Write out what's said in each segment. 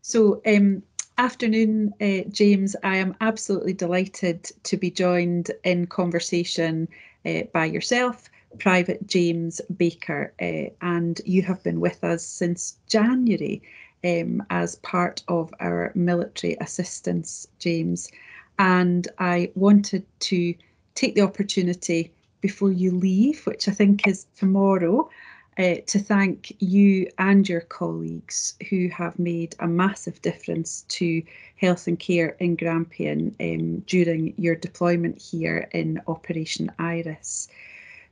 So, afternoon, James. I am absolutely delighted to be joined in conversation by yourself, Private James Baker, and you have been with us since January as part of our military assistance, James. And I wanted to take the opportunity before you leave, which I think is tomorrow, to thank you and your colleagues who have made a massive difference to health and care in Grampian during your deployment here in Operation Iris.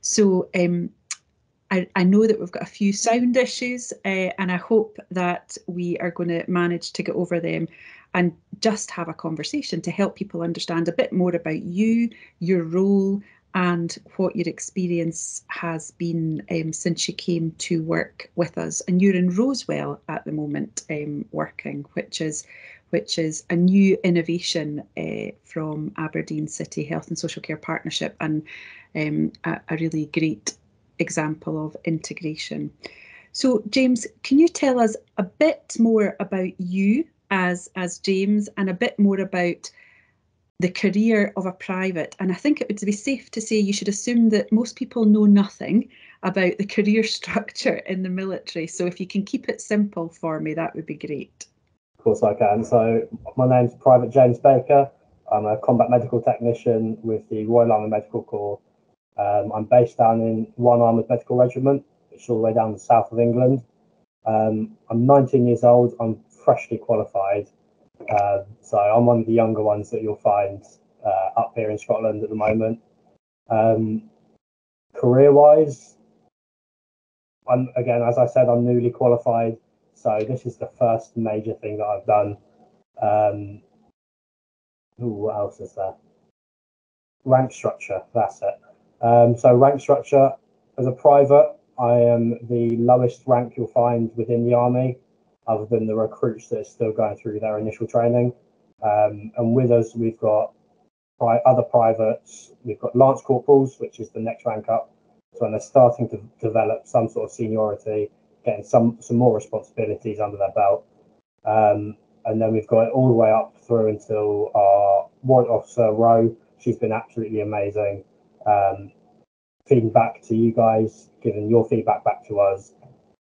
So I know that we've got a few sound issues and I hope that we are going to manage to get over them and just have a conversation to help people understand a bit more about you, your role, and what your experience has been since you came to work with us. And you're in Rosewell at the moment working, which is a new innovation from Aberdeen City Health and Social Care Partnership, and a really great example of integration. So James, can you tell us a bit more about you as James, and a bit more about the career of a private? And I think it would be safe to say you should assume that most people know nothing about the career structure in the military. So if you can keep it simple for me, that would be great. Of course I can. So my name's Private James Baker. I'm a combat medical technician with the Royal Army Medical Corp. I'm based down in One Armoured Medical Regiment, which is all the way down the south of England. I'm 19 years old. I'm freshly qualified. So I'm one of the younger ones that you'll find up here in Scotland at the moment. Career-wise, again, as I said, I'm newly qualified. So this is the first major thing that I've done. What else is there? Rank structure, that's it. So rank structure, as a private, I am the lowest rank you'll find within the Army, other than the recruits that are still going through their initial training. And with us, we've got other privates, we've got Lance Corporals, which is the next rank up. So when they're starting to develop some sort of seniority, getting some more responsibilities under their belt. And then we've got it all the way up through until our warrant officer, Ro. She's been absolutely amazing. Feeding back to you guys, giving your feedback back to us.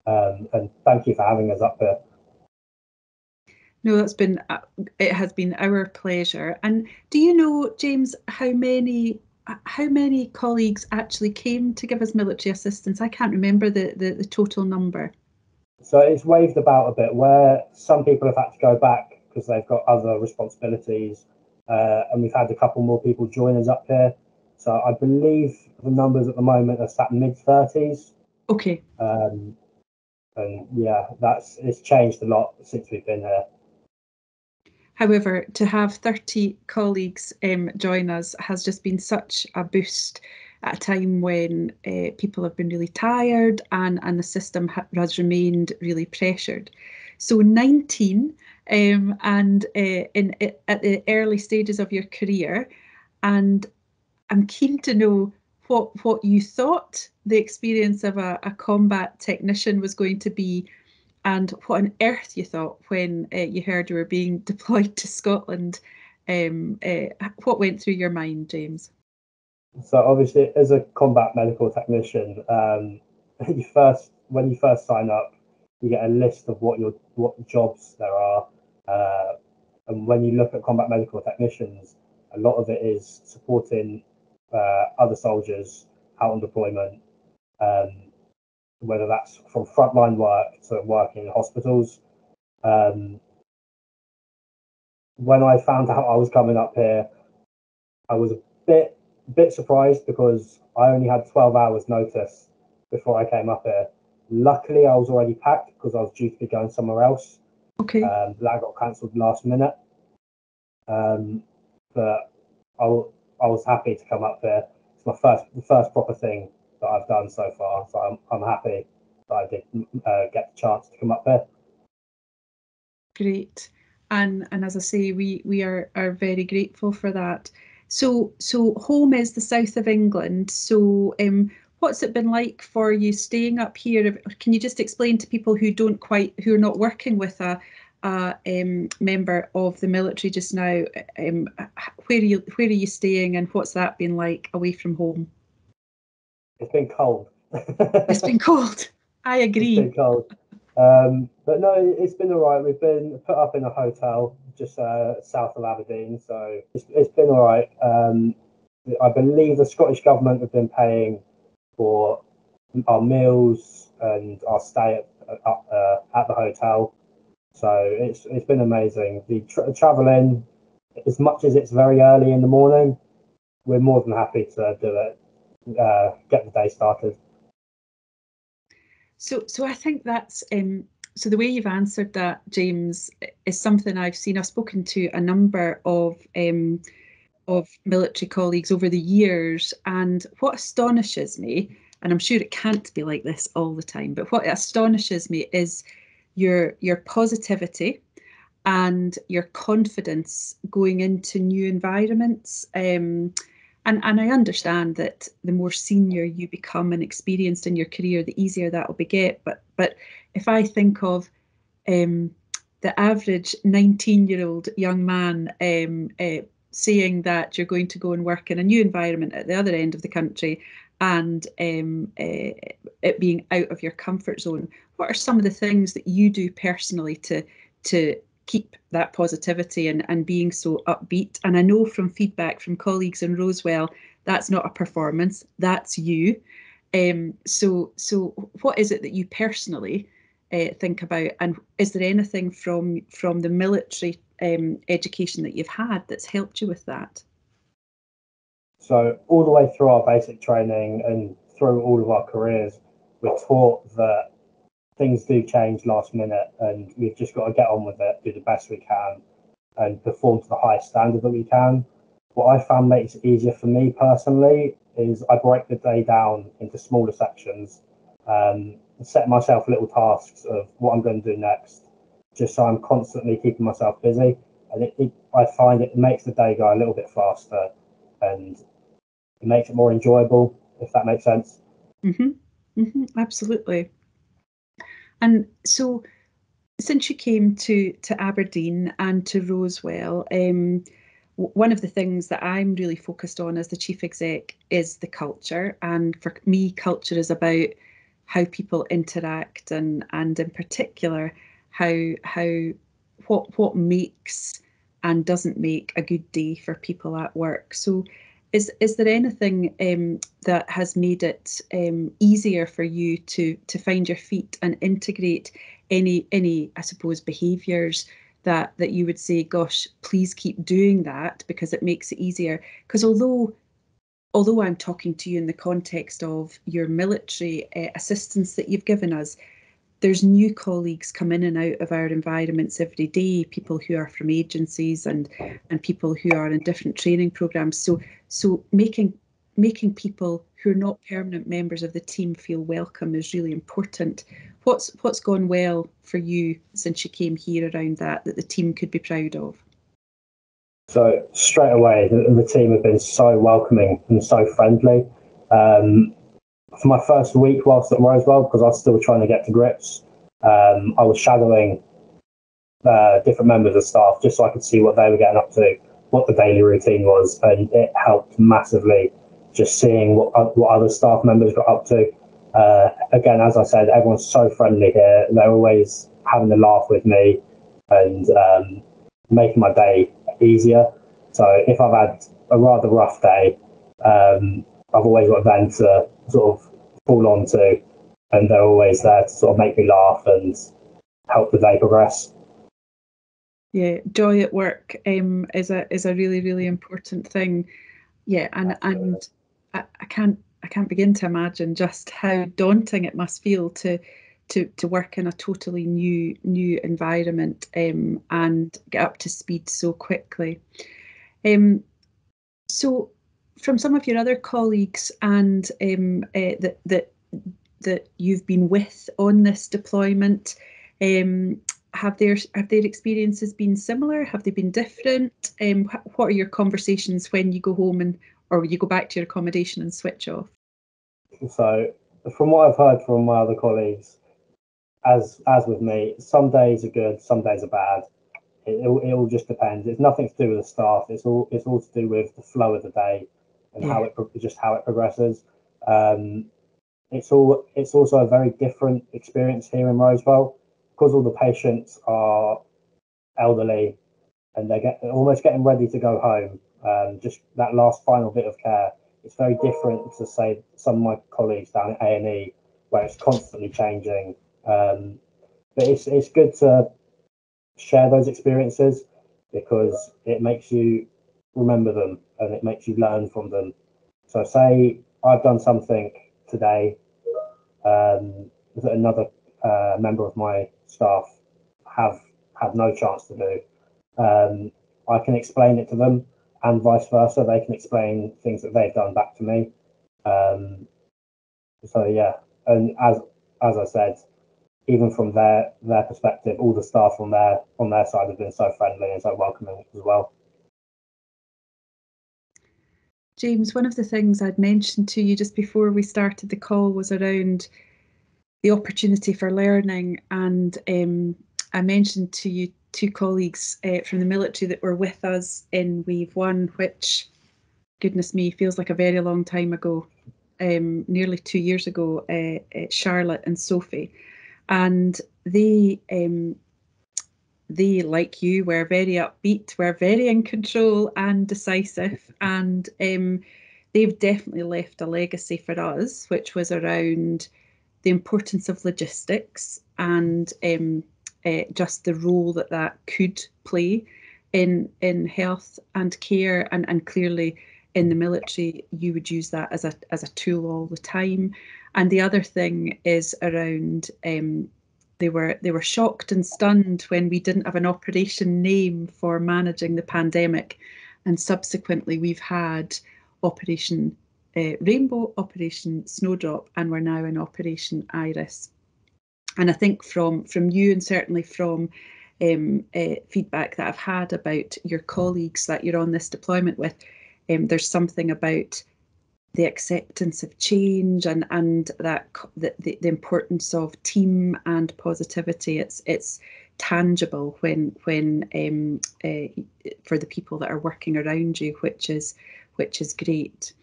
And thank you for having us up here. No, it has been our pleasure. And do you know, James, how many colleagues actually came to give us military assistance? I can't remember the total number. So it's waved about a bit, where some people have had to go back because they've got other responsibilities, and we've had a couple more people join us up here. So I believe the numbers at the moment are sat mid-30s. Okay. And yeah, it's changed a lot since we've been here. However, to have 30 colleagues join us has just been such a boost at a time when people have been really tired and the system has remained really pressured. So 19 and at the early stages of your career, and I'm keen to know what you thought the experience of a combat technician was going to be, and what on earth you thought when you heard you were being deployed to Scotland. What went through your mind, James? So obviously, as a combat medical technician, when you first sign up, you get a list of what jobs there are, and when you look at combat medical technicians, a lot of it is supporting other soldiers out on deployment, whether that's from frontline work to working in hospitals. When I found out I was coming up here, I was a bit surprised because I only had 12 hours notice before I came up here. Luckily, I was already packed because I was due to be going somewhere else. Okay. That got cancelled last minute. But I was happy to come up here. It's the first proper thing that I've done so far. So I'm happy that I did get the chance to come up here. Great. And as I say, we are very grateful for that. So home is the south of England. So what's it been like for you staying up here? Can you just explain to people who are not working with a member of the military just now, where are you staying, and what's that been like away from home? It's been cold. It's been cold. I agree. It's been cold. But no, it's been all right. We've been put up in a hotel just south of Aberdeen, so it's been all right. I believe the Scottish government have been paying for our meals and our stay at the hotel, so it's been amazing. The travelling, as much as it's very early in the morning, we're more than happy to do it. Get the day started. So I think that's so the way you've answered that, James, is something I've seen. I've spoken to a number of military colleagues over the years, and what astonishes me, and I'm sure it can't be like this all the time, but what astonishes me is your positivity and your confidence going into new environments. And I understand that the more senior you become and experienced in your career, the easier that will get. But if I think of the average 19-year-old young man saying that you're going to go and work in a new environment at the other end of the country, and it being out of your comfort zone, what are some of the things that you do personally to keep that positivity and being so upbeat? And I know from feedback from colleagues in Rosewell, that's not a performance, that's you. So what is it that you personally think about, and is there anything from the military education that you've had that's helped you with that? So all the way through our basic training and through all of our careers, we're taught that things do change last minute, and we've just got to get on with it, do the best we can, and perform to the highest standard that we can. What I found makes it easier for me personally is I break the day down into smaller sections, set myself little tasks of what I'm going to do next, just so I'm constantly keeping myself busy. And I find it makes the day go a little bit faster, and it makes it more enjoyable, if that makes sense. Absolutely. And so, since you came to Aberdeen and to Rosewell, one of the things that I'm really focused on as the chief exec is the culture. And for me, culture is about how people interact, and in particular, what makes and doesn't make a good day for people at work. So is there anything that has made it easier for you to find your feet and integrate any I suppose behaviours that you would say, gosh, please keep doing that because it makes it easier? Because although I'm talking to you in the context of your military assistance that you've given us, there's new colleagues come in and out of our environments every day, people who are from agencies and people who are in different training programs. So making people who are not permanent members of the team feel welcome is really important. What's gone well for you since you came here around that the team could be proud of? So straight away, the team have been so welcoming and so friendly. For my first week whilst at Rosewell, because I was still trying to get to grips, I was shadowing different members of staff just so I could see what they were getting up to, what the daily routine was, and it helped massively just seeing what other staff members got up to. Again, as I said, everyone's so friendly here. They're always having a laugh with me and making my day easier. So if I've had a rather rough day, I've always got them to sort of fall on to, and they're always there to sort of make me laugh and help the day progress. Yeah, joy at work is a really, really important thing. Yeah, and I can't begin to imagine just how daunting it must feel to work in a totally new environment and get up to speed so quickly. So from some of your other colleagues and that you've been with on this deployment, have their experiences been similar? Have they been different? What are your conversations when you go home or you go back to your accommodation and switch off? So from what I've heard from my other colleagues, as with me, some days are good, some days are bad. It all just depends. It's nothing to do with the staff. It's all to do with the flow of the day and how it progresses. It's also a very different experience here in Rosewell because all the patients are elderly and they're almost getting ready to go home. Just that last final bit of care. It's very different to say some of my colleagues down at A&E where it's constantly changing. But it's good to share those experiences because it makes you remember them and it makes you learn from them. So say I've done something today that another member of my staff have had no chance to do. I can explain it to them and vice versa. They can explain things that they've done back to me. So yeah, and as I said, even from their perspective, all the staff on their side have been so friendly and so welcoming as well. James, one of the things I'd mentioned to you just before we started the call was around the opportunity for learning, and I mentioned to you 2 colleagues from the military that were with us in Wave 1, which, goodness me, feels like a very long time ago, nearly 2 years ago, Charlotte and Sophie. And they, like you, were very upbeat, were very in control and decisive, and they've definitely left a legacy for us, which was around the importance of logistics and just the role that could play in health and care, and clearly in the military you would use that as a tool all the time. And the other thing is around they were shocked and stunned when we didn't have an operation name for managing the pandemic, and subsequently we've had Operation Rainbow, Operation Snowdrop, and we're now in Operation Iris. And I think from you, and certainly from feedback that I've had about your colleagues that you're on this deployment with, there's something about the acceptance of change and that the importance of team and positivity. It's tangible when for the people that are working around you, which is great.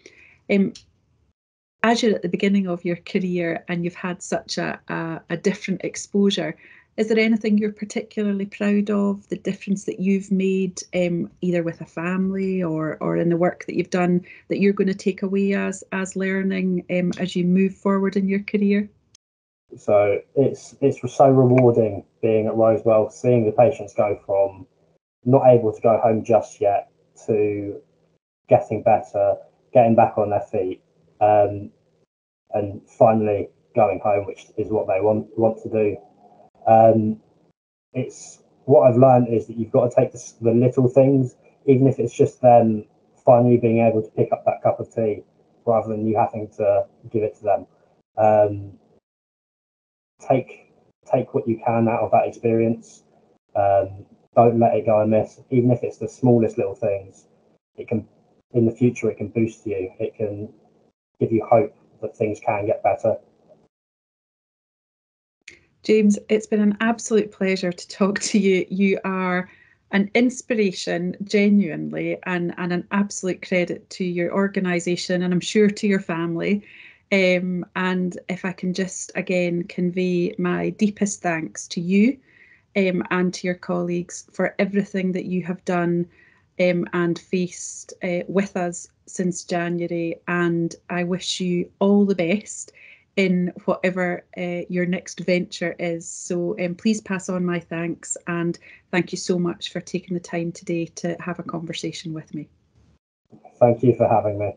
As you're at the beginning of your career and you've had such a different exposure, is there anything you're particularly proud of, the difference that you've made either with a family or in the work that you've done, that you're going to take away as learning as you move forward in your career? So it's so rewarding being at Rosewell, seeing the patients go from not able to go home just yet to getting better, getting back on their feet, and finally going home, which is what they want to do. It's what I've learned is that you've got to take the little things, even if it's just them finally being able to pick up that cup of tea rather than you having to give it to them. Take what you can out of that experience. Don't let it go amiss, even if it's the smallest little things. It can, in the future, it can boost you. It can give you hope that things can get better. James, it's been an absolute pleasure to talk to you. You are an inspiration, genuinely, and an absolute credit to your organisation, and I'm sure to your family. And if I can just again convey my deepest thanks to you and to your colleagues for everything that you have done and faced with us since January, and I wish you all the best in whatever your next venture is. So please pass on my thanks, and thank you so much for taking the time today to have a conversation with me. Thank you for having me.